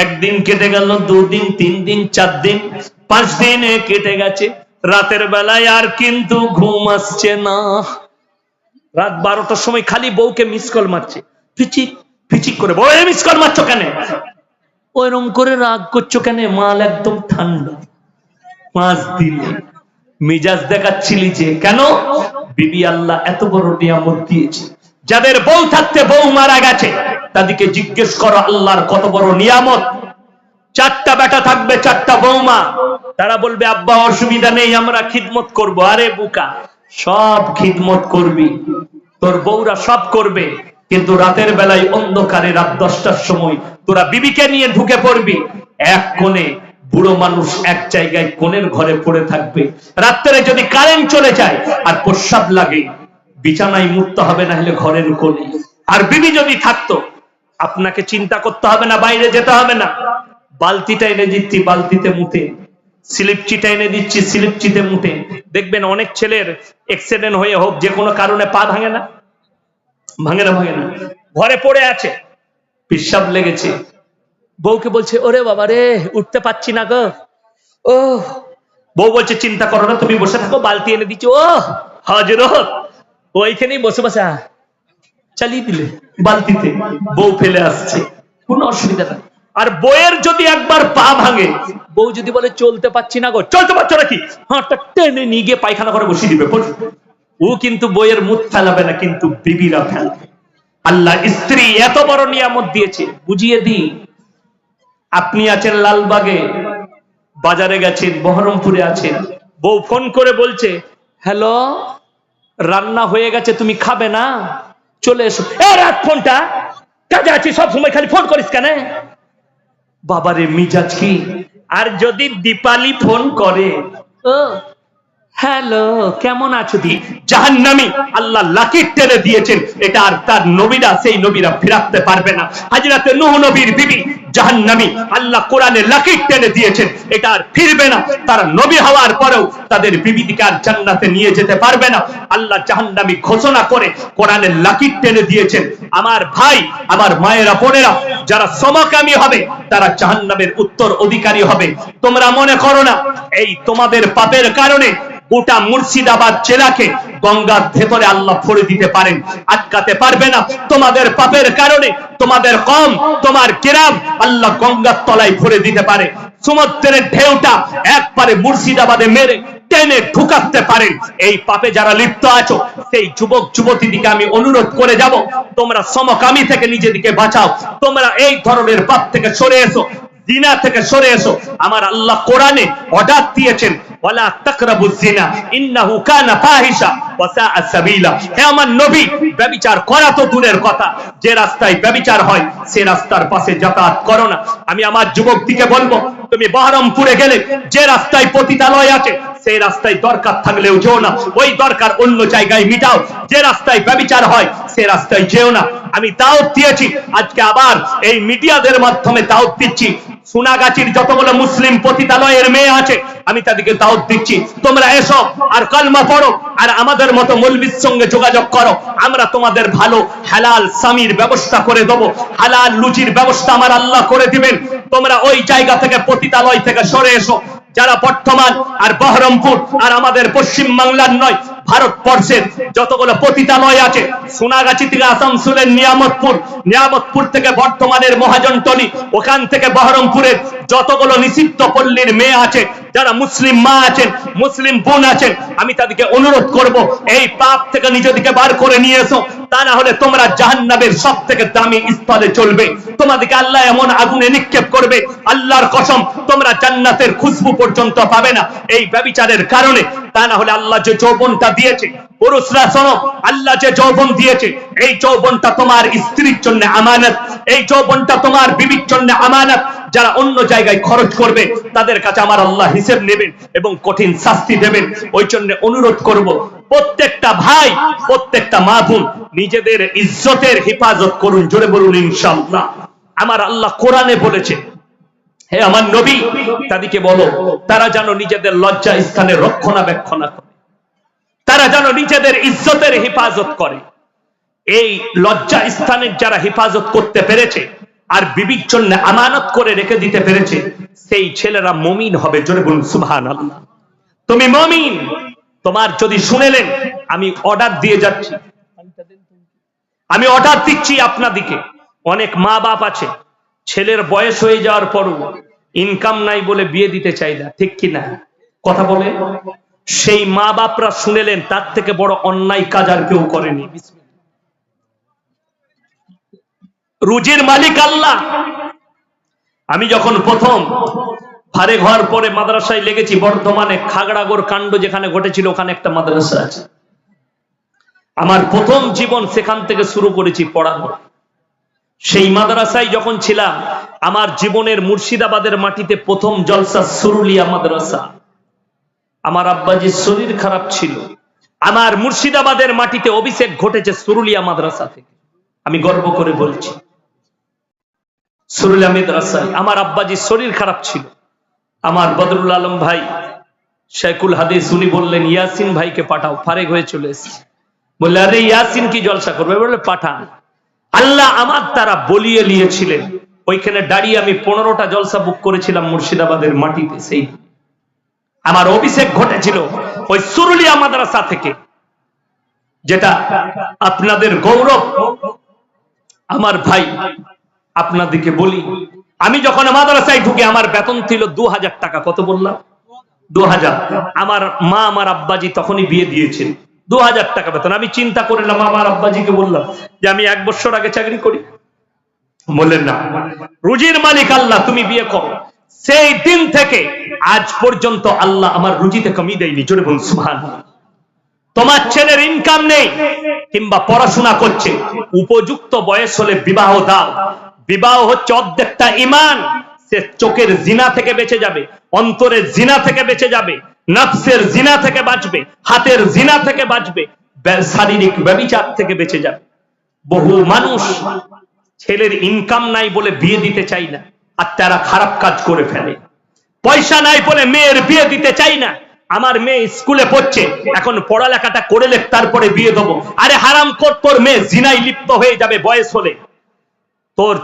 একদিন কেটে গেল, 2 দিন, 3 দিন, 4 দিন, 5 দিন কেটে গেছে। রাতের বেলায় আর কিন্তু ঘুম আসছে না। রাত 12টার সময় খালি বউকে মিস কল মারছে, ফিচিক ফিচিক করে। বউ, মিস কল মারছো কেন? ওইরকম করে রাগ করছো কেন? মাল একদম ঠান্ডা। 5 দিনে মিজাজ দেখাচ্ছিলি যে কেন? বিবি আল্লাহ এত বড় নিয়ামত দিয়েছে। যাদের বউ থাকতে বউ মারা গেছে তাদেরকে জিজ্ঞেস করো আল্লাহর কত বড় নিয়ামত। 4টা বেটা থাকবে, 4টা বৌমা, তারা বলবে আব্বা অসুবিধা নেই, আমরা খিদমত করব। আরে বুকা, সব খিদমত করবি, তোর বউরা সব করবে, কিন্তু রাতের বেলায় অন্ধকারে রাত 10টার সময় তোরা বিবিকে নিয়ে ঢুকে পড়বি এক কোণে। বুড়ো মানুষ এক জায়গায় কোণের ঘরে পড়ে থাকবে। রাত্রে যদি কারেন্ট চলে যায় আর প্রস্রাব লাগে, বিছানায় মুততে হবে, না হলে ঘরের কোণে। আর বিবি যদি থাকতো, আপনাকে চিন্তা করতে হবে না, বাইরে যেতে হবে না, বালতিটা এনে দিচ্ছি, বালতিতে মুতে, স্লিপচিটা এনে দিচ্ছি, স্লিপচিতে মুতে। দেখবেন অনেক ছেলের অ্যাক্সিডেন্ট হয়ে হোক যে কোনো কারণে পা ভাঙে না, ভাঙে না, ভাঙে না, ঘরে পড়ে আছে, পেশাব লেগেছে, বউকে বলছে ওরে বাবা রে, উঠতে পারছি না গো। ও বউ বলছে চিন্তা করো না, তুমি বসে থাকো, বালতি এনে দিচ্ছি। ও হযরত, ওইখানেই বসে বসে চালিয়ে দিলে বালতিতে, বউ ফেলে আসছে, কোনো অসুবিধা নাই। আর বউয়ের যদি একবার পা ভাঙে, বউ যদি বলে চলতে পারছি না গো, চলতে পারছো নাকি, হাতটা টেনে নিয়ে গিয়ে পায়খানা করে বসিয়ে দিবে। ও কিন্তু বউয়ের মুখ ফেলাবে না, কিন্তু বিবিরা ফেলবে। আল্লাহ স্ত্রী এত বড় নিয়ামত দিয়েছে। বুঝিয়ে দিই, আপনি আছেন লালবাগে, বাজারে গেছেন, বহরমপুরে আছেন, বউ ফোন করে বলছে হ্যালো, রান্না হয়ে গেছে, তুমি খাবে না, চলে এসো। রাত ফোনটা, কাজে আছি, সব সময় খালি ফোন করিস কেন? বাবারে মিজাজ কি! আর যদি দীপালি ফোন করে, ও হ্যালো কেমন আছো দি, জাহান্নামী। আল্লাহ লাকির টেনে দিয়েছেন, এটা আর তার নবীরা, সেই নবীরা ফিরাতে পারবে না। হযরতে নূহ নবীর বিবি জাহান্নামী, আল্লাহ কোরআনে লাকির টেনে দিয়েছেন, এটা আর ফিরবে না। তারা নবী হওয়ার পরেও তাদের বিবিকে আর জান্নাতে নিয়ে যেতে পারবে না। আল্লাহ জাহান্নামী ঘোষণা করে কোরআনে লাকির টেনে দিয়েছেন। আমার ভাই, আমার মায়েরা, বোনেরা, যারা সমকামী হবে তারা জাহান্নামের উত্তর অধিকারী হবে। তোমরা মনে করো না এই তোমাদের পাপের কারণে গোটা মুর্শিদাবাদ জেলাকে গঙ্গার ভেতরে আল্লাহ ভরে দিতে পারেন, আটকাতে পারবে না। তোমাদের পাপের কারণে তোমাদের কম, তোমার গ্রাম আল্লাহ গঙ্গার তলায় ভরে দিতে পারে। সমুদ্রের ঢেউটা একবারে মুর্শিদাবাদে মেরে টেনে ঢুকাতে পারেন। এই পাপে যারা লিপ্ত আছো, সেই যুবক যুবতীদিকে আমি অনুরোধ করে যাব, তোমরা সমকামী থেকে নিজেদিকে বাঁচাও, তোমরা এই ধরনের পাপ থেকে সরে এসো, জিনা থেকে সরে এসো। আমার আল্লাহ কোরআনে অর্ডার দিয়েছেন, ওয়ালা তাকরাবুজ জিনা ইন্নাহু কানা ফাহিশা ওয়া সাআ সাবিলা। হে আমার নবী, ব্যভিচার করা তো দূরের কথা, যে রাস্তায় ব্যভিচার হয় সেই রাস্তার পাশে যাতায়াত করো না। আমি আমার যুবকদিকে বলবো, তুমি বহরমপুরে গেলে যে রাস্তায় পতিতালয় আছে সেই রাস্তায় দরকার থাকলেও যেও না, ওই দরকার অন্য জায়গায় মিটাও। যে রাস্তায় ব্যভিচার হয় সেই রাস্তায় যেও না। আমি দাওয়াত দিয়েছি, আজকে আবার এই মিডিয়াদের মাধ্যমে দাওয়াত দিচ্ছি, সোনাগাছির যতগুলো মুসলিম পতিতালয়ের মেয়ে আছে আমি তাদেরকে দাওয়াত দিচ্ছি, তোমরা এসো আর কালমা পড়ো, আর আমাদের মতো মৌলবীর সঙ্গে যোগাযোগ করো। আমরা তোমাদের ভালো হালাল স্বামীর ব্যবস্থা করে দেবো, হালাল লুচির ব্যবস্থা আমার আল্লাহ করে দিবেন। তোমরা ওই জায়গা থেকে, পতিতালয় থেকে সরে এসো। যারা বর্তমান আর বহরমপুর আর আমাদের পশ্চিম বাংলার নয়, ভারতবর্ষের যতগুলো পতিতালয় আছে, সোনাগাছি থেকে আসানসোলের নিয়ামতপুর, নিয়ামতপুর থেকে বর্তমানের মহাজনটলি, ওখান থেকে বহরমপুরের যতগুলো নিষিদ্ধ পল্লীর মেয়ে আছে, যারা মুসলিম মা আছেন, মুসলিম বোন আছেন, আমি তাদেরকে অনুরোধ করব, এই পাপ থেকে নিজেদেরকে বার করে নিয়ে এসো। তা না হলে তোমরা জাহান্নামের সব থেকে দামি স্থলে চলবে, তোমাদেরকে আল্লাহ এমন আগুনে নিক্ষেপ করবে, আল্লাহর কসম তোমরা জান্নাতের খুশবু পর্যন্ত পাবে না এই ব্যভিচারের কারণে। তা না হলে আল্লাহ যে যৌবনটা দিয়েছে, পুরুষরা শোনো, আল্লাহ যে যৌবন দিয়েছে, এই যৌবনটা তোমার স্ত্রীর জন্য আমানত, এই যৌবনটা তোমার বিবির জন্য আমানত। যারা অন্য জায়গায় খরচ করবে তাদের কাছে আমার আল্লাহ হিসেব নেবেন এবং কঠিন শাস্তি দেবেন। ওই জন্য অনুরোধ করব, প্রত্যেকটা ভাই, প্রত্যেকটা মা বোন, নিজেদের ইজ্জতের হেফাজত করুন। জোরে বলুন ইনশাআল্লাহ। আমার আল্লাহ কোরআনে বলেছে, হে আমার নবী, তাদেরকে বলো তারা যেন নিজেদের লজ্জা স্থানে রক্ষণাবেক্ষণ করে, তারা যেন নিজেদের ইজ্জতের হেফাজত করে। এই লজ্জা স্থানের যারা হেফাজত করতে পেরেছে আর বিবির জন্য আমানত করে রেখে দিতে পেরেছে, সেই ছেলেরা মুমিন হবে। জোরে বলুন সুবহানাল্লাহ। তুমি মুমিন। তোমার যদি শুনেলেন, আমি অর্ডার দিয়ে যাচ্ছি, আমি অর্ডার দিচ্ছি আপনাদিকে। অনেক মা বাপ আছে, ছেলের বয়স হয়ে যাওয়ার পরও ইনকাম নাই বলে বিয়ে দিতে চাই না, ঠিক কিনা কথা বলে? সেই মা বাপরা শুনেলেন, তার থেকে বড় অন্যায় কাজ আর কেউ করেনি। রুজির মালিক আল্লাহ। আমি যখন প্রথম ফারেক হওয়ার পরে মাদ্রাসায় লেগেছি, বর্ধমানে খাগড়াগড় কাণ্ড যেখানে ঘটেছিল, ওখানে একটা মাদ্রাসা আছে। আমার প্রথম জীবন সেখান থেকে শুরু করেছি পড়ানো। সেই মাদ্রাসায় যখন ছিলাম, আমার জীবনের মুর্শিদাবাদের মাটিতে প্রথম জলসা সুরুলিয়া মাদ্রাসা। আমার আব্বাজির শরীর খারাপ ছিল, আমার মুর্শিদাবাদের মাটিতে অভিষেক ঘটেছে সুরুলিয়া মাদ্রাসা থেকে। আমি গর্ব করে বলছি, সুরুলিয়া মাদ্রাসায় আমার আব্বাজির শরীর খারাপ ছিল। আমার বদরুল আলম ভাই শেখুল হাদিস, উনি বললেন ইয়াসিন ভাইকে পাঠাও, ফারেক হয়ে চলে এসেছে। বললে আরে ইয়াসিন কি জলসা করবে? বললে পাঠান। আল্লাহ আমার তারা বলিয়ে নিয়েছিলেন। ওইখানে দাঁড়িয়ে আমি 15টা জলসা বুক করেছিলাম মুর্শিদাবাদের মাটিতে। সেই আমার অভিষেক ঘটেছিল ওই সুরুলিয়া মাদ্রাসা থেকে, যেটা আপনাদের গৌরব। আমার ভাই আপনাদেরকে বলি, আমি যখন মাদ্রাসায় ঢুকে আমার বেতন ছিল 2000 টাকা। কত বললাম? 2000। আমার মা আমার আব্বাজি তখনই বিয়ে দিয়েছেন, 2000 টাকা বেতন। আমি চিন্তা করলাম, আমার আব্বাজিকে বললাম যে আমি 1 বছর আগে চাকরি করি। বললেন না, রুজির মালিক আল্লাহ, তুমি বিয়ে করো। সেই দিন থেকে আজ পর্যন্ত আল্লাহ আমার রুজিতে কমি দেয়নি। জোরে বলুন সুবহানাল্লাহ। তোমার ছেলের ইনকাম নেই কিংবা পড়াশোনা করছে, উপযুক্ত বয়স হলে বিবাহ দাও। বিবাহ হচ্ছে অর্ধেকটা ঈমান। সে চোখের জিনা থেকে বেঁচে যাবে, অন্তরের জিনা থেকে বেঁচে যাবে, নফসের জিনা থেকে বাঁচবে, হাতের জিনা থেকে বাঁচবে, শারীরিক ব্যভিচার থেকে বেঁচে যাবে। বহু মানুষ ছেলের ইনকাম নাই বলে বিয়ে দিতে চাই না, আর তারা খারাপ কাজ করে ফেলে। পয়সা নাই বলে মেয়ের বিয়ে দিতে চাই না। আমার মেয়ে স্কুলে পড়ছে, এখন পড়ালেখাটা করে লে তারপরে বিয়ে দেবো। আরে হারাম কর, তোর মেয়ে জিনায় লিপ্ত হয়ে যাবে বয়স হলে। তোর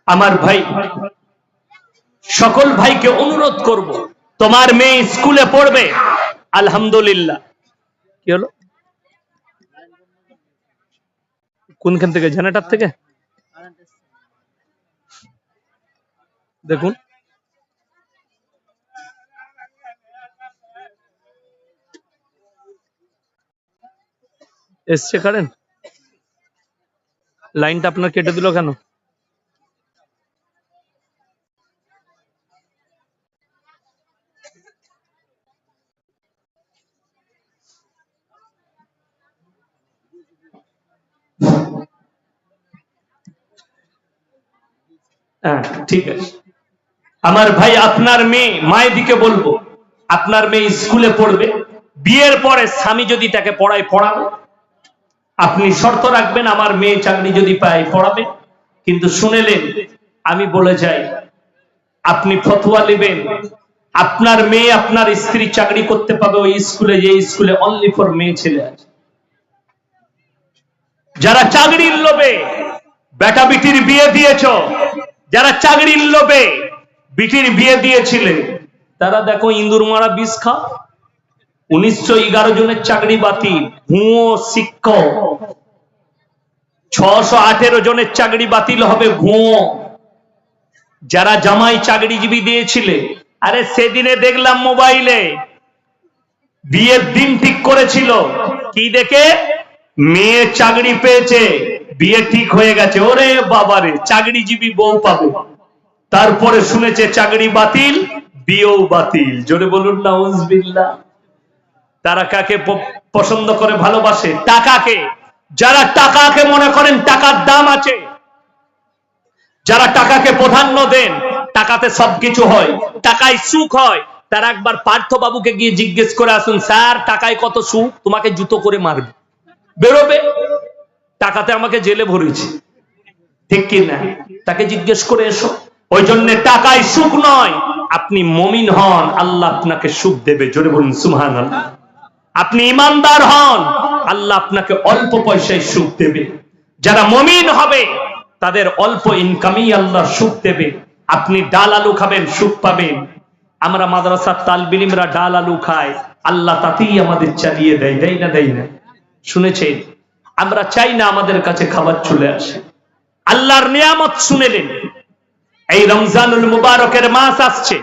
আমার ভাই, সকল ভাইকে অনুরোধ করব, তোমার মেয়ে স্কুলে পড়বে, আলহামদুলিল্লাহ। কি হলো? কোনখান থেকে? জেনারেটর থেকে? দেখুন, এসছে কারেন্ট। লাইনটা আপনার কেটে দিল কেন? হ্যাঁ, ঠিক আছে। আমার ভাই, আপনার মেয়ে, মায়ের দিকে বলবো, আপনার মেয়ে স্কুলে পড়বে, বিয়ের পরে স্বামী যদি তাকে পড়ায় পড়াবে। আপনি শর্ত রাখবেন, আমার মেয়ে চাকরি যদি পায় পড়াবে। কিন্তু শুনেলেন, আমি বলে যাই, আপনি ফতোয়া নেবেন, আপনার মেয়ে আপনার স্ত্রী চাকরি করতে পাবে ওই স্কুলে, যে স্কুলে অনলি ফর মেয়ে ছেলে আছে। যারা চাকরির লোভে বেটা বিটির বিয়ে দিয়েছ, যারা চাকরির লোভে বিটির বিয়ে দিয়েছিলে, তারা দেখো ইন্দুর মারা বিষ খাও। 1911 জনের চাকরি বাতিল, ভুয়ো শিক্ষক। 618 জনের চাকরি বাতিল হবে, ভুয়ো। যারা জামাই চাকরিজীবী দিয়েছিলে, আরে সেদিনে দেখলাম মোবাইলে বিয়ের দিন ঠিক করেছিল, কি দেখে? মেয়ে চাকরি পেয়েছে, বিয়ে ঠিক হয়ে গেছে। ওরে বাবারে, চাকরিজীবী বউ পাবে। তারপরে শুনেছে চাকরি বাতিল, বিয়েও বাতিল। জোরে বলুন নাউজুবিল্লাহ। তারা কাকে পছন্দ করে, ভালোবাসে? টাকাকে। যারা টাকাকে মনে করেন টাকার দাম আছে, যারা টাকাকে প্রাধান্য দেন, টাকাতে সবকিছু হয়, টাকায় সুখ হয়, তারা একবার পার্থ বাবুকে গিয়ে জিজ্ঞেস করে আসুন, স্যার টাকায় কত সুখ? তোমাকে জুতো করে মারবে, বেরোবে। টাকাতে আমাকে জেলে ভরেছে, ঠিক কি না? তাকে জিজ্ঞেস করে এসো। ওই জন্য টাকায় সুখ নয়, আপনি মুমিন হন, আল্লাহ আপনাকে সুখ দেবে। জোরে বলুন সুবহানাল্লাহ। আপনি ইমানদার হন, আল্লাহ আপনাকে অল্প পয়সায় সুখ দেবে। যারা মুমিন হবে তাদের অল্প ইনকামই আল্লাহ সুখ দেবে। আপনি ডাল আলু খাবেন, সুখ পাবেন। আমরা মাদ্রাসার তালবে ইলমরা ডাল আলু খাই, আল্লাহ তাতেই আমাদের চালিয়ে দেয়, দেয় না? দেয় না? শুনেছেন? আমরা চাই না আমাদের কাছে খাবার চলে আসে। আল্লাহর নিয়ামত শুনেলেন। এই রমজানুল মুবারকের মাস আসছে,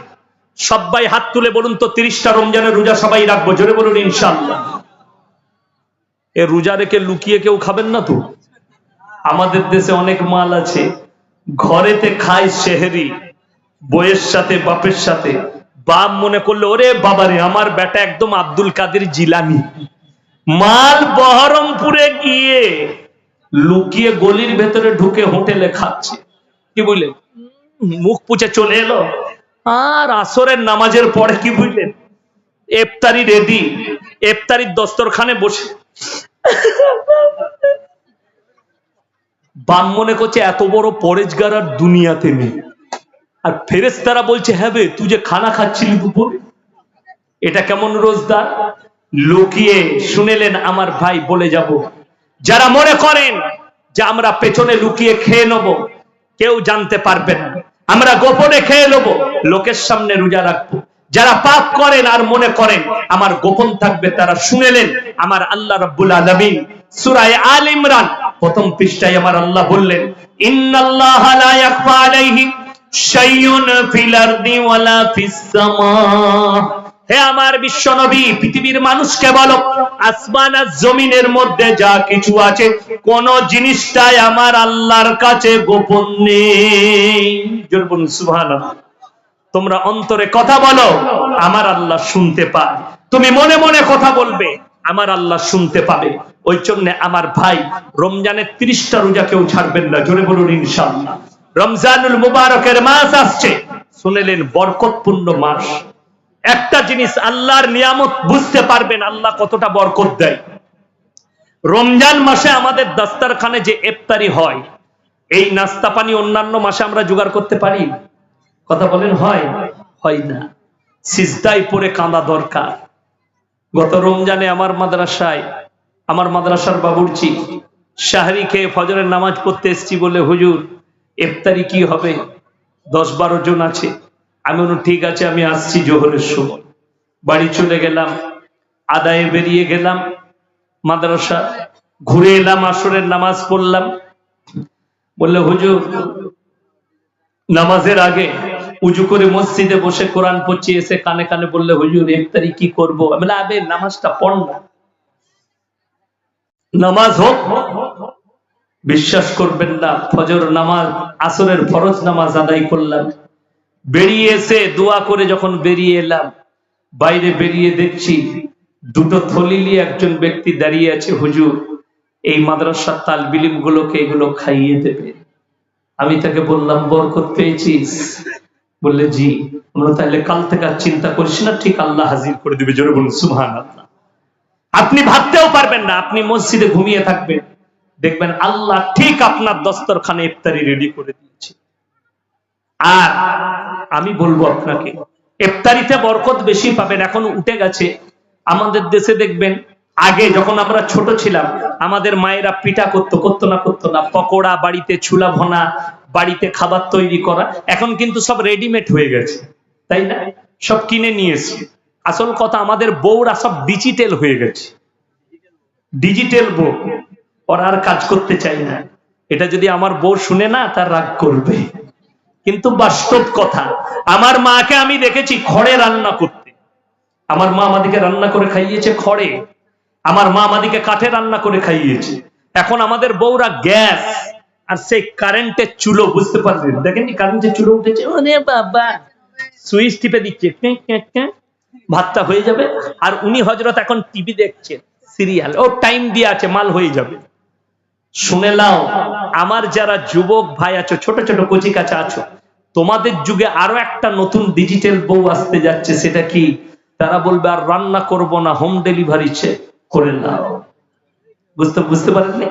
সবাই হাত তুলে বলুন তো 30টা রমজানের রোজা সবাই রাখবো। জোরে বলুন ইনশাআল্লাহ। এ রোজা রেখে লুকিয়ে কেউ খাবেন না তো? আমাদের দেশে অনেক মাল আছে, ঘরেতে খায় সেহরি, বইয়ের সাথে বাপের সাথে। বাপ মনে করলে ওরে বাবারে আমার বেটা একদম আব্দুল কাদের জিলানি, মাল বহরমপুরে গিয়ে লুকিয়ে গলির ভেতরে ঢুকে হোটেলে খাচ্ছে। কি বুঝলেন? মুখ পুছে চলে এলো। আর আসরের নামাজের পরে কি বুঝলেন, ইফতারি রেডি, ইফতারির দস্তরখানে বসে বাম মনে করছে এত বড় পরেজগার আর দুনিয়াতে নেই। আর ফেরেশতারা বলছে, হ্যাঁ বে তুই যে খানা খাচ্ছিলি দুপুরে, এটা কেমন রোজদার? লুকিয়ে শুনেলেন আমার ভাই, বলে যাব। যারা মনে করেন যে আমরা পেছনে লুকিয়ে খেয়ে নেব, কেউ জানতে পারবে না, আমরা গোপনে খেয়ে নেব, লোকের সামনে রোজা রাখবো। যারা পাপ করেন আর মনে করেন আমার গোপন থাকবে, তারা শুনেলেন আমার আল্লাহ রাব্বুল আলামিন সূরা আলে ইমরান প্রথম পৃষ্ঠায় আমার আল্লাহ বললেন, ইন্নাল্লাহা লা ইয়াখফা আলাইহি শাইউন ফিল আরদি ওয়ালা ফিস সামা। হে আমার বিশ্ব নবী, পৃথিবীর মানুষকে বলো, আসমান আর জমিনের মধ্যে যা কিছু আছে কোন জিনিসটাই আমার আল্লাহর কাছে গোপন নেই। জোরে বলুন সুবহানাল্লাহ। তোমরা অন্তরে কথা বলো, আমার আল্লাহ শুনতে পায়। তুমি মনে মনে কথা বলবে, আমার আল্লাহ শুনতে পাবে। ওই জন্য আমার ভাই, রমজানের 30টা রোজা কেউ ছাড়বেন না। জোরে বলুন ইনশাআল্লাহ। রমজানুল মুবারকের মাস আসছে, শুনেলেন বরকতপূর্ণ মাস। একটা জিনিস আল্লাহর নিয়ামত বুঝতে পারবেন আল্লাহ কতটা বরকত দেয়। রমজান মাসে আমাদের দস্তরখানে যে ইফতারি হয়, এই নাস্তা পানি অন্যান্য মাসে আমরা জোগাড় করতে পারি? কথা বলেন, হয়? হয় না। সিজদায় পড়ে কাঁদা দরকার। গত রমজানে আমার মাদ্রাসার বাবুর্চি সাহরি খেয়ে ফজরের নামাজ পড়তে এসেছি বলে, হুজুর ইফতারি কি হবে? 10-12 জন আছে। আমি বললাম ঠিক আছে, আমি আসছি জোহরের সময়। বাড়ি চলে গেলাম, আদায়ে বেরিয়ে গেলাম, মাদ্রাসা ঘুরে এলাম, আসরের নামাজ পড়লাম। বললে হুজুর নামাজের আগে উজু করে মসজিদে বসে কোরআন পড়ছি, এসে কানে কানে বললে হুজুর ইফতারি কি করবো? আমি বললাম আবে নামাজটা পড় না, নামাজ হোক। বিশ্বাস করবেন না, ফজর নামাজ, আসরের ফরজ নামাজ আদায় করলাম, বেরিয়ে এসে দোয়া করে যখন বেরিয়ে এলাম, বাইরে বেরিয়ে দেখছি 2টো থলি নিয়ে একজন ব্যক্তি দাঁড়িয়ে আছে, হুজুর এই মাদ্রাসার তালবে ইলম গুলোকে এগুলো খাইয়ে দেবে। আমি তাকে বললাম বরকত পেয়েছিস? বললে জি। আমরা তাহলে কাল থেকে আর চিন্তা করিস না, ঠিক আল্লাহ হাজির করে দিবে। জোরে বলুন সুবহানাল্লাহ। আপনি ভাবতেও পারবেন না, আপনি মসজিদে ঘুমিয়ে থাকবেন, দেখবেন আল্লাহ ঠিক আপনার দস্তরখানে ইফতারি রেডি করে দিয়েছে। আর আমি বলবো আপনাকে, ইফতারিতে বরকত বেশি পাবেন। এখন উঠে গেছে আমাদের দেশে, দেখবেন আগে যখন আমরা ছোট ছিলাম আমাদের মায়েরা পিঠা করতো না, পকোড়া বাড়িতে, ছুলা ভনা বাড়িতে, খাবার তৈরি করা। এখন কিন্তু সব রেডিমেড হয়ে গেছে, তাই না? সব কিনে নিয়েছি। আসল কথা, আমাদের বউরা সব ডিজিটাল হয়ে গেছে, ডিজিটাল বউ। ওরা আর কাজ করতে চাই না। এটা যদি আমার বউ শুনে না, তার রাগ করবে, কিন্তু বাস্তব কথা। আমার মাকে আমি দেখেছি খড়ে রান্না করতে। আমার মা আমাদেরকে রান্না করে খাইয়েছে খড়ে, আমার মা আমাদেরকে কাঠে রান্না করে খাইয়েছে। এখন আমাদের বউরা গ্যাস আর সেই কারেন্টের চুলো, বুঝতে পারলেন, দেখেননি কারেন্টের চুলো উঠেছে, ওরে বাবা, সুইচ টিপে দিচ্ছে, ভাতটা হয়ে যাবে। আর উনি হযরত এখন টিভি দেখছেন, সিরিয়াল, ও টাইম দিয়ে আছে, মাল হয়ে যাবে। শুনে নাও, আমার যারা যুবক ভাই আছো, ছোট ছোট কচি কাঁচা আছো, তোমাদের যুগে আরো একটা নতুন ডিজিটাল বউ আসতে যাচ্ছে। সেটা কি? তারা বলবে আর রান্না করব না, হোম ডেলিভারি করে নাও। বুঝতে পারেননি?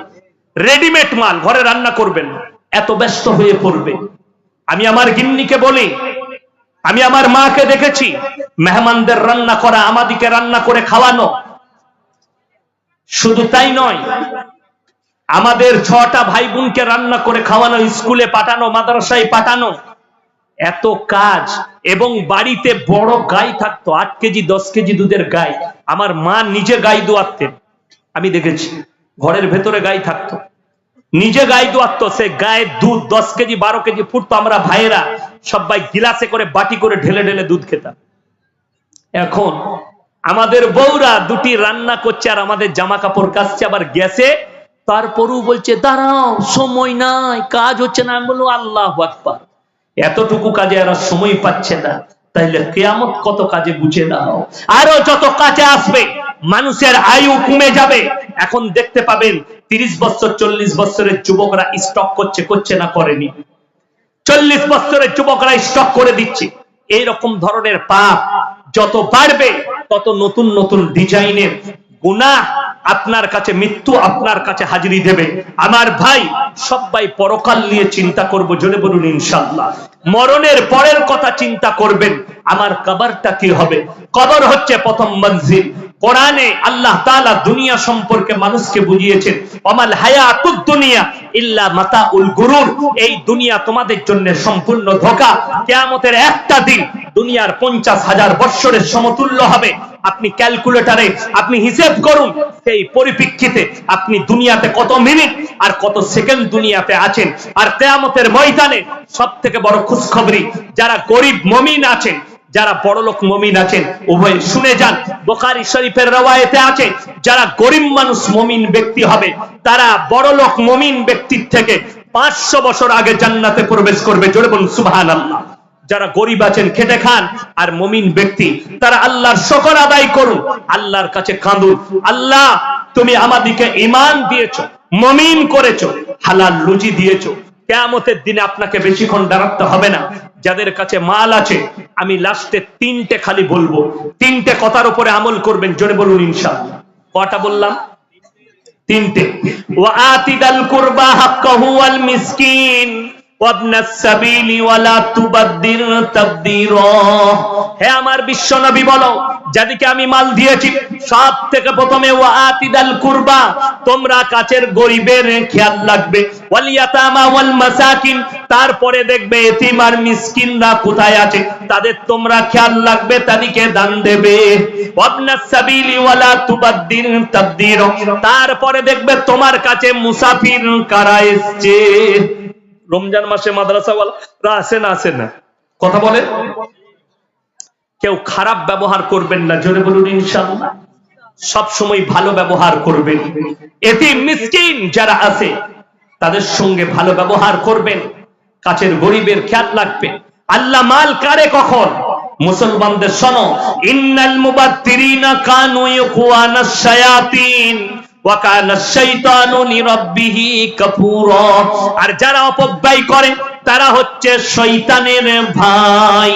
রেডিমেড মাল, ঘরে রান্না করবেন না, এত ব্যস্ত হয়ে পড়বে। আমি আমার গিন্নিকে বলি, আমি আমার মাকে দেখেছি মেহমানদের রান্না করা, আমাদিকে রান্না করে খাওয়ানো। শুধু তাই নয়, আমাদের 6টা ভাই বোনকে রান্না করে খাওয়ানো, স্কুলে পাঠানো, মাদ্রাসায় পাঠানো, এত কাজ। এবং বাড়িতে বড় গাই থাকতো, 8 কেজি 10 কেজি দুধের গাই। আমার মা নিজে গাই দোয়াতেন, আমি দেখেছি। ঘরের ভেতরে গাই থাকতো, নিজে গাই দোয়াতো। সে গায়ের দুধ 10 কেজি 12 কেজি ফুটতো। আমরা ভাইয়েরা সবাই গিলাসে করে, বাটি করে ঢেলে ঢেলে দুধ খেতাম। এখন আমাদের বউরা দুটি রান্না করছে আর আমাদের জামা কাপড় কাচছে, আবার গ্যাসে। তারপরও বলছে দাঁড়াও, সময় নাই, কাজ হচ্ছে না। আমি বলবো আল্লাহু আকবার, এতটুকু কাজে এরা সময় পাচ্ছে না, তাইলে কিয়ামত কত কাজে বুঝে নাও। আরো যত কাজে আসবে, মানুষের আয়ু কমে যাবে। এখন দেখতে পাবেন 30 বছর 40 বছরের যুবকরা স্টক করছে না, করেনি। 40 বছরের যুবকরা স্টক করে দিচ্ছে। এইরকম ধরনের পাপ যত বাড়বে, তত নতুন নতুন ডিজাইনের গুনাহ আপনার কাছে, মৃত্যু আপনার কাছে হাজিরি দেবে। আমার ভাই, সবাই পরকাল নিয়ে চিন্তা করব, জোরে বলুন ইনশাআল্লাহ। মরণের পরের কথা চিন্তা করবেন, আমার কবরটা কি হবে। কবর হচ্ছে প্রথম মঞ্জিল। কোরআনে আল্লাহ তাআলা দুনিয়া সম্পর্কে মানুষকে বুঝিয়েছেন, ওয়ামাল হায়াতুদ দুনিয়া ইল্লা মাতাউল গুরুর। এই দুনিয়া তোমাদের জন্য সম্পূর্ণ ধোঁকা। কিয়ামতের একটা দিন দুনিয়ার 50,000 বছরের সমতুল্য হবে। আপনি ক্যালকুলেটরে আপনি হিসাব করুন, সেই পরিপ্রেক্ষিতে আপনি দুনিয়াতে কত মিনিট আর কত সেকেন্ড দুনিয়াতে আছেন। আর কিয়ামতের ময়দানে সবথেকে বড় খুশখবরি, যারা গরিব মুমিন আছেন, যারা বড়লোক মুমিন আছেন, উভয় শুনে যান। বুখারী শরীফের রওয়ায়েতে আছে, যারা গরিব মানুষ মুমিন ব্যক্তি হবে, তারা বড়লোক মুমিন ব্যক্তির থেকে 500 বছর আগে জান্নাতে প্রবেশ করবে। জোরে বলুন সুবহানাল্লাহ। যারা গরিব আছেন, খেটে খান, আর মুমিন ব্যক্তি, তারা আল্লাহর শুকর আদায় করুন, আল্লাহর কাছে কাঁদুন, আল্লাহ তুমি আমাদেরকে ঈমান দিয়েছো, মুমিন করেছো, হালাল রুজি দিয়েছো। কিয়ামতের দিনে আপনাকে বেশিক্ষণ দাঁড়াতে হবে না। যাদের কাছে মাল আছে, আমি লাস্টে 3টে খালি বলবো, 3টে কথার উপরে আমল করবেন। জোরে বলুন ইনশাআল্লাহ। কয়টা বললাম? 3টে। ওয়া আতিদাল কুরবা হাক্কাহু ওয়াল মিসকিন ওয়াবনাস সাবিলি ওয়ালা তুবাদদির তাবদীরা। হে আমার বিশ্ব নবী, বলো, যাদেরকে আমি মাল দিয়েছি, সব থেকে প্রথমে ওয়া আতিদাল কুরবা, তোমরা কাছের গরিবের খেয়াল রাখবে। ওয়াল ইয়াতামা ওয়াল মাসাকিন, তারপরে দেখবে এতিম আর মিসকিনরা কোথায় আছে, তাদের তোমরা খেয়াল রাখবে, তাদেরকে দান দেবে। ওয়াবনাস সাবিলি ওয়ালা তুবাদদির তাবদীরা, তারপরে দেখবে তোমার কাছে মুসাফির কারা এসেছে। রমজান মাসে মাদ্রাসাওয়ালারা আসে না, কথা বলে। কেউ খারাপ ব্যবহার করবেন না, জোরে বলুন ইনশাআল্লাহ। সব সময় ভালো ব্যবহার করবেন। এতিম মিসকিন যারা আছে, তাদের সঙ্গে ভালো ব্যবহার করবেন, কাছের গরিবের খেয়াল রাখবেন। আল্লাহ মাল কারে কখন? মুসলমানদের শোনো, ইন্নাল মুবাদদিরিনা কানু ইখওয়ানাশ শায়াতিন ওয়া কানাশ শাইতানু লিরাব্বিহি কাফুরা। আর যারা অপব্যয় করে, তারা হচ্ছে শয়তানের ভাই।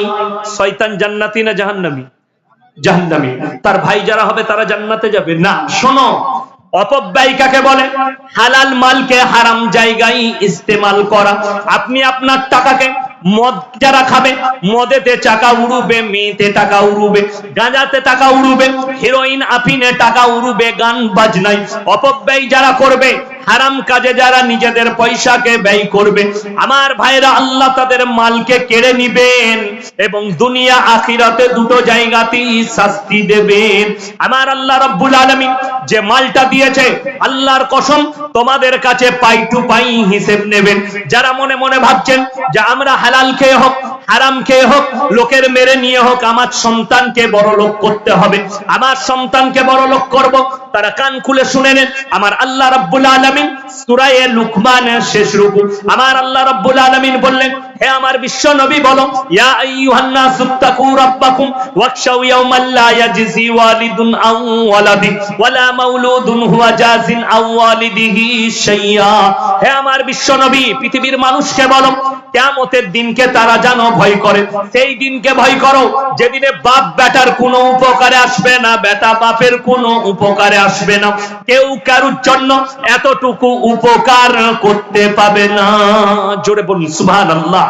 শয়তান জান্নাতি না জাহান্নামী? জাহান্নামী। তার ভাই যারা হবে, তারা জান্নাতে যাবে না। শোনো, অপব্যয় কাকে বলে? হালাল মালকে হারাম জায়গায় ইস্তেমাল করা। আপনি আপনার টাকাকে, মদ যারা খাবে, মদেতে টাকা উড়ুবে, মেয়েতে টাকা উড়ুবে, গাঁজাতে টাকা উড়ুবে, হেরোইন আফিনে টাকা উড়ুবে, গান বাজনায়। অপব্যয় যারা করবে, হারাম কাজে যারা নিজেদের পয়সাকে ব্যয় করবে, আমার ভাইরা, আল্লাহ তাদের মালকে কেড়ে নিবেন এবং দুনিয়া আখিরাতে দুটো জায়গাতেই শাস্তি দেবেন। আমার আল্লাহ রাব্বুল আলামিন যে মালটা দিয়েছে, আল্লাহর কসম, তোমাদের কাছে পাই টু পাই হিসেব নেবেন। যারা মনে মনে ভাবছেন যে আমরা হালাল খেয়ে হোক, হারাম খেয়ে হোক, লোকের মেরে নিয়ে হোক, আমার সন্তানকে বড় লোক করতে হবে, আমার সন্তানকে বড় লোক করব, তারা কান খুলে শুনে নেন। আমার আল্লাহ রাব্বুল আলামিন সূরা লুকমানের শেষ রুকু আমার আল্লাহ রাব্বুল আলামিন বললেন, হে আমার বিশ্ব নবী বলো, ইয়া আইয়ুহান নাসুত্তাকু রাব্বাকুম ওয়াখশাউ ইয়াওমান লা ইয়াজজি ওয়ালিদুন আন ওয়ালাদি ওয়ালা মাউলুদুন হুয়া জাযিন আন ওয়ালিদিহি শাইয়্যা। হে আমার বিশ্ব নবী, পৃথিবীর মানুষকে বলো, কিয়ামতের দিনকে তারা জানো ভয় করে। সেই দিনকে ভয় করো যেদিনে বাপ বেটার কোনো উপকারে আসবে না, বেটা বাপের কোনো উপকারে আসবে না, কেউ কারুর জন্য এতটুকু উপকার করতে পাবে না। জোরে বলুন সুবহানাল্লাহ।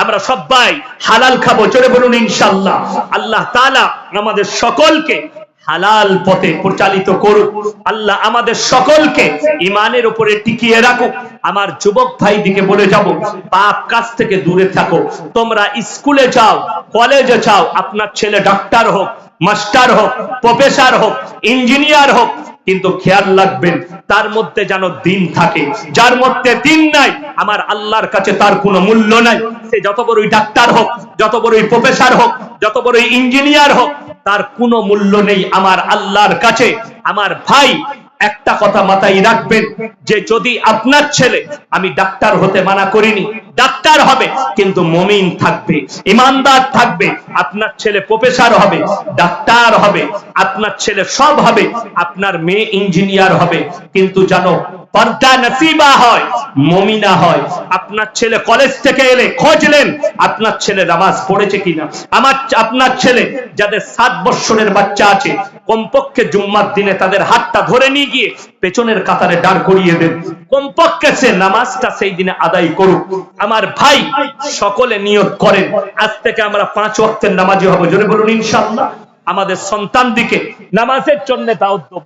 আমরা সবাই হালাল খাবো, জোরে বলুন ইনশাআল্লাহ। আল্লাহ তাআলা আমাদের সকলকে হালাল পথে পরিচালিত করুক। আল্লাহ আমাদের সকলকে ঈমানের উপরে টিকিয়ে রাখুক। আমার যুবক ভাইদিকে বলে যাব, পাপ কাজ থেকে দূরে থাকো। তোমরা স্কুলে যাও, কলেজে যাও, আপনার ছেলে ডাক্তার হোক, মাস্টার হোক, প্রফেসর হোক, ইঞ্জিনিয়ার হোক, কিন্তু খেয়াল রাখবেন তার মধ্যে যেন দিন থাকে। যার মধ্যে দিন নাই, আমার আল্লাহর কাছে তার কোনো মূল্য নাই। সে যত বড়ই ডাক্তার হোক, যত বড়ই প্রফেসর হোক, যত বড়ই ইঞ্জিনিয়ার হোক, তার কোনো মূল্য নেই আমার আল্লাহর কাছে। আমার ভাই, একটা কথা মাথায় রাখবেন যে যদি আপনার ছেলে, আমি ডাক্তার হতে মানা করিনি, ডাক্তার হবে কিন্তু মুমিন থাকবে, ইমানদার থাকবে। আপনার ছেলে প্রফেসর হবে, ডাক্তার হবে, আপনার ছেলে সব হবে, আপনার মেয়ে ইঞ্জিনিয়ার হবে, কিন্তু জানো পর্দা নসিবা হয়, মুমিনা হয়। আপনার ছেলে কলেজ থেকে এলে খোঁজলেন আপনার ছেলে নামাজ পড়েছে কিনা। আপনার ছেলে যাদের 7 বছরের বাচ্চা আছে, কমপক্ষে জুম্মার দিনে তাদের হাতটা ধরে নিয়ে গিয়ে পেছনের কাতারে দাঁড় করিয়ে দেন, কমপক্ষে সে নামাজটা সেই দিনে আদায় করুক। আমার ভাই, সকলে নিয়ত করেন আজ থেকে আমরা 5 ওয়াক্তের নামাজি হব, জোরে বলুন ইনশাআল্লাহ। আমাদের সন্তানদিকে নামাজের জন্য দাওয়াত দেব।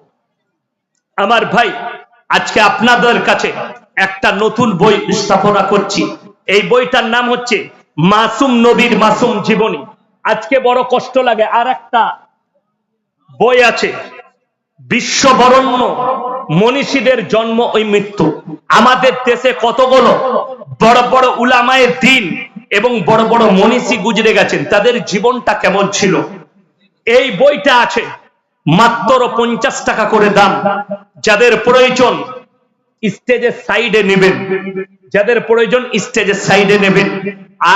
আমার ভাই, আজকে আপনাদের কাছে একটা নতুন বই স্থাপনা করছি। এই বইটার নাম হচ্ছে মাসুম নবীর মাসুম জীবনী। আজকে বড় কষ্ট লাগে, আর একটা বই আছে বিশ্ববরণ্য মনীষীদের জন্ম ও মৃত্যু। আমাদের দেশে কতগুলো বড় বড় উলামায়ে দ্বীন এবং বড় বড় মনীষী গুজরে গেছেন, তাদের জীবনটা কেমন ছিল। এই বইটা আছে, মাত্র 50 টাকা করে দাম। যাদের প্রয়োজন স্টেজের সাইডে নেবেন, যাদের প্রয়োজন স্টেজের সাইডে নেবেন।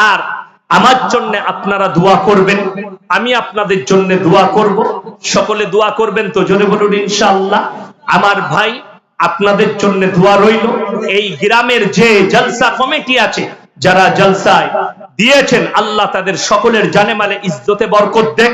আর আমার জন্য আপনারা দোয়া করবেন, আমি আপনাদের জন্য দোয়া করব। সকলে দোয়া করবেন তো, জোরে বলুন ইনশাআল্লাহ। আমার ভাই, আপনাদের জন্য দোয়া রইল। এই গ্রামের যে জলসা কমিটি আছে, যারা জলসায় দিয়েছেন, আল্লাহ তাদের সকলের জানে মালে ইজ্জতে বরকত দেখ।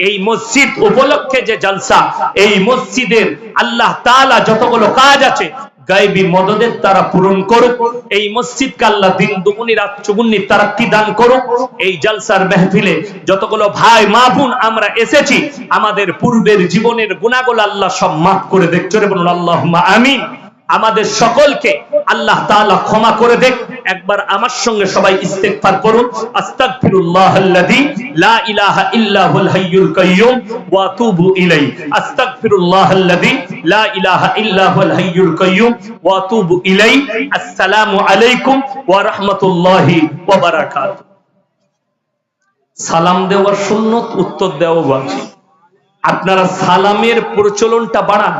এই মসজিদ উপলক্ষে যে জলসা, এই মসজিদের আল্লাহ তাআলা যতগুলো কাজ আছে গায়বী মদদের তারা পূরণ করুক। এই মসজিদকে আল্লাহ দিন দুগুনি রাত চৌগুনি তারাক্কি দান করুক। এই জলসার মেহফিলে যতগুলো ভাই মা বোন আমরা এসেছি, আমাদের পূর্বের জীবনের গুনাহগুলো আল্লাহ সব মাফ করে দেখ, জোরে বলুন আল্লাহুম্মা আমিন। আমাদের সকলকে আল্লাহ তাআলা ক্ষমা করে দেখ। একবার আমার সঙ্গে সবাই ইস্তেগফার করুন, আস্তাগফিরুল্লাহাল্লাযী লা ইলাহা ইল্লা হুল হাইয়ুল কাইয়্যুম ওয়া আতুবু ইলাইহি, আস্তাগফিরুল্লাহাল্লাযী লা ইলাহা ইল্লা হুল হাইয়ুল কাইয়্যুম ওয়া আতুবু ইলাইহি। আসসালামু আলাইকুম ওয়া রাহমাতুল্লাহি ওয়া বারাকাতুহু। সালাম দেওয়া সুন্নত, উত্তর দেওয়া ওয়াজিব। আপনারা সালামের প্রচলনটা বাড়ান।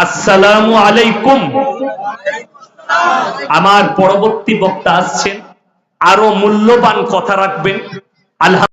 আসসালামু আলাইকুম। আমার পরবর্তী বক্তা আসছেন, আরো মূল্যবান কথা রাখবেন। আল্লাহ